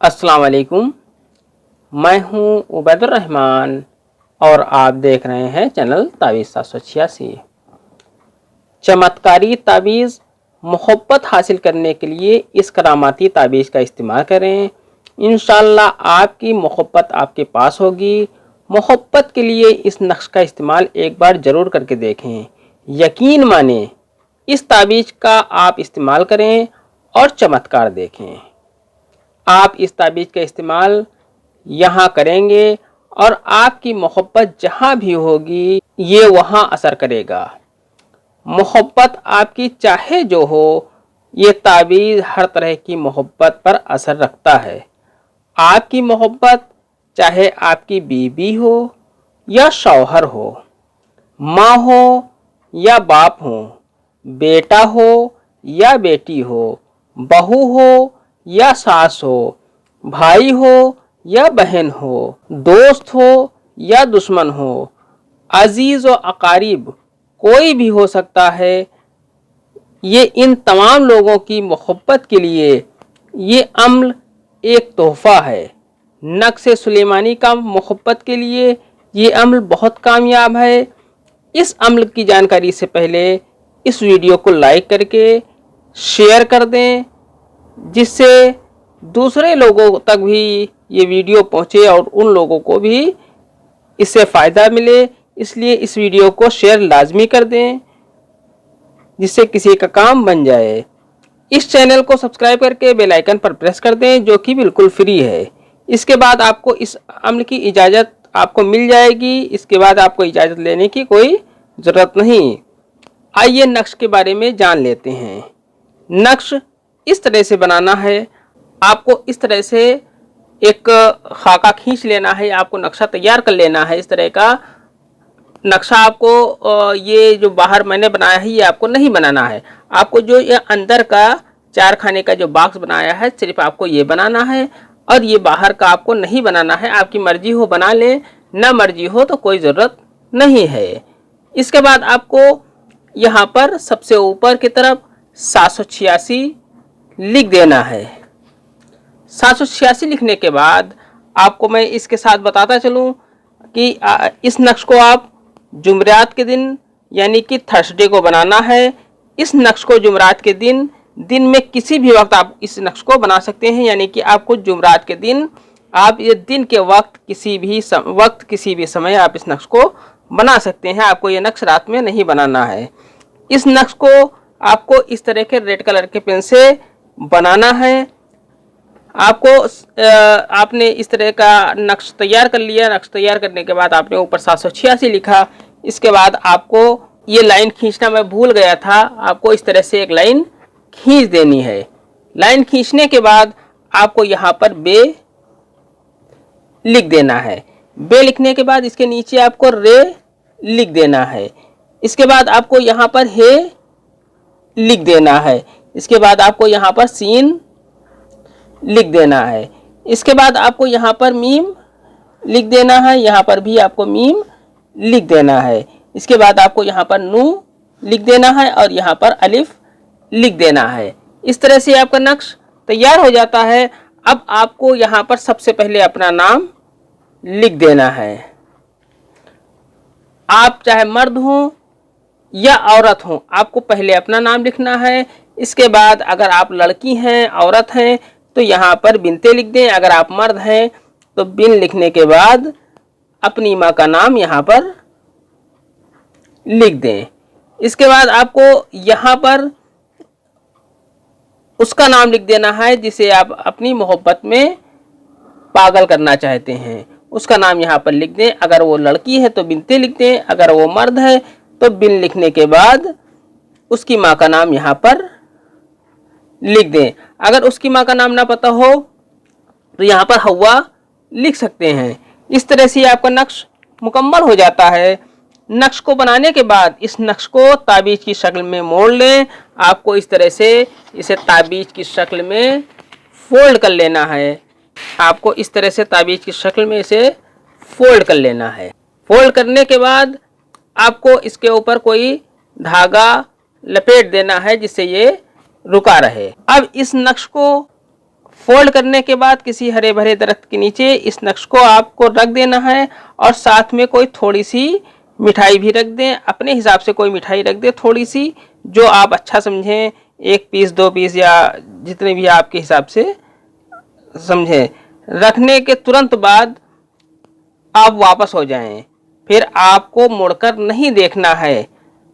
अस्सलाम वालेकुम। मैं हूं उबैदुर रहमान और आप देख रहे हैं चैनल तावीज़ 786। चमत्कारी तावीज़ मोहब्बत हासिल करने के लिए इस करामाती तावीज़ का इस्तेमाल करें। इंशाअल्लाह आपकी मोहब्बत आपके पास होगी। मोहब्बत के लिए इस नक्श का इस्तेमाल एक बार ज़रूर करके देखें। यकीन माने इस तावीज़ का आप इस्तेमाल करें और चमत्कार देखें। आप इस ताबीज़ का इस्तेमाल यहाँ करेंगे और आपकी मोहब्बत जहाँ भी होगी ये वहाँ असर करेगा। मोहब्बत आपकी चाहे जो हो, ये ताबीज़ हर तरह की मोहब्बत पर असर रखता है। आपकी मोहब्बत चाहे आपकी बीवी हो या शौहर हो, माँ हो या बाप हो, बेटा हो या बेटी हो, बहू हो या सास हो, भाई हो या बहन हो, दोस्त हो या दुश्मन हो, अजीज व अकारीब कोई भी हो सकता है। ये इन तमाम लोगों की मोहब्बत के लिए ये अम्ल एक तोहफा है। नक्श सुलेमानी का मोहब्बत के लिए ये अम्ल बहुत कामयाब है। इस अम्ल की जानकारी से पहले इस वीडियो को लाइक करके शेयर कर दें, जिससे दूसरे लोगों तक भी ये वीडियो पहुंचे और उन लोगों को भी इससे फ़ायदा मिले। इसलिए इस वीडियो को शेयर लाजमी कर दें, जिससे किसी का काम बन जाए। इस चैनल को सब्सक्राइब करके बेल आइकन पर प्रेस कर दें, जो कि बिल्कुल फ्री है। इसके बाद आपको इस अम्ल की इजाज़त आपको मिल जाएगी। इसके बाद आपको इजाज़त लेने की कोई ज़रूरत नहीं। आइए नक्श के बारे में जान लेते हैं। नक्श इस तरह से बनाना है। आपको इस तरह से एक खाका खींच लेना है, आपको नक्शा तैयार कर लेना है। इस तरह का नक्शा आपको ये जो बाहर मैंने बनाया है ये आपको नहीं बनाना है। आपको जो ये अंदर का 4 खाने का जो बॉक्स बनाया है सिर्फ आपको ये बनाना है, और ये बाहर का आपको नहीं बनाना है। आपकी मर्जी हो बना लें, ना मर्जी हो तो कोई ज़रूरत नहीं है। इसके बाद आपको यहाँ पर सबसे ऊपर की तरफ 786 लिख देना है। 786 लिखने के बाद आपको मैं इसके साथ बताता चलूँ कि इस नक्श को आप जुमरात के दिन यानी कि थर्सडे को बनाना है। इस नक्श को जुमरात के दिन में किसी भी वक्त आप इस नक्श को बना सकते हैं। यानी कि आपको जुमरात के दिन आप ये दिन के वक्त किसी भी समय आप इस नक्श को बना सकते हैं। आपको ये नक्श रात में नहीं बनाना है। इस नक्श को आपको इस तरह के रेड कलर के पेन से बनाना है। आपने इस तरह का नक्श तैयार कर लिया। नक्श तैयार करने के बाद आपने ऊपर 786 लिखा। इसके बाद आपको ये लाइन खींचना मैं भूल गया था। आपको इस तरह से एक लाइन खींच देनी है। लाइन खींचने के बाद आपको यहाँ पर बे लिख देना है। बे लिखने के बाद इसके नीचे आपको रे लिख देना है। इसके बाद आपको यहाँ पर हे लिख देना है। इसके बाद आपको यहाँ पर सीन लिख देना है। इसके बाद आपको यहाँ पर मीम लिख देना है। यहाँ पर भी आपको मीम लिख देना है। इसके बाद आपको यहाँ पर नू लिख देना है और यहाँ पर अलिफ लिख देना है। इस तरह से आपका नक्श तैयार हो जाता है। अब आपको यहाँ पर सबसे पहले अपना नाम लिख देना है। आप चाहे मर्द हो या औरत हो, आपको पहले अपना नाम लिखना है। इसके बाद अगर आप लड़की हैं, औरत हैं, तो यहाँ पर बिनते लिख दें। अगर आप मर्द हैं तो बिन लिखने के बाद अपनी माँ का नाम यहाँ पर लिख दें। इसके बाद आपको यहाँ पर उसका नाम लिख देना है जिसे आप अपनी मोहब्बत में पागल करना चाहते हैं। उसका नाम यहाँ पर लिख दें। अगर वो लड़की है तो बिनते लिख दें। अगर वो मर्द है तो बिन लिखने के बाद उसकी माँ का नाम यहाँ पर लिख दें। अगर उसकी माँ का नाम ना पता हो तो यहाँ पर हवा लिख सकते हैं। इस तरह से आपका नक्श मुकम्मल हो जाता है। नक्श को बनाने के बाद इस नक्श को ताबीज़ की शक्ल में मोड़ लें। आपको इस तरह से इसे ताबीज़ की शक्ल में फोल्ड कर लेना है। आपको इस तरह से ताबीज़ की शक्ल में इसे फोल्ड कर लेना है। फोल्ड करने के बाद आपको इसके ऊपर कोई धागा लपेट देना है जिससे ये रुका रहे। अब इस नक्श को फोल्ड करने के बाद किसी हरे भरे दरख्त के नीचे इस नक्श को आपको रख देना है और साथ में कोई थोड़ी सी मिठाई भी रख दें। अपने हिसाब से कोई मिठाई रख दें थोड़ी सी, जो आप अच्छा समझें, 1 पीस 2 पीस या जितने भी आपके हिसाब से समझें। रखने के तुरंत बाद आप वापस हो जाएं। फिर आपको मुड़कर नहीं देखना है।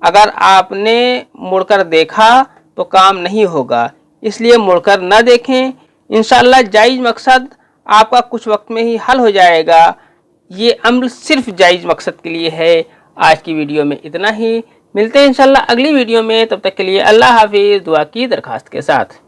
अगर आपने मुड़कर देखा तो काम नहीं होगा, इसलिए मुड़कर न देखें। इंशाल्लाह जायज़ मकसद आपका कुछ वक्त में ही हल हो जाएगा। ये अम्र सिर्फ जायज़ मकसद के लिए है। आज की वीडियो में इतना ही। मिलते हैं इंशाल्लाह अगली वीडियो में। तब तक के लिए अल्लाह हाफिज़, दुआ की दरखास्त के साथ।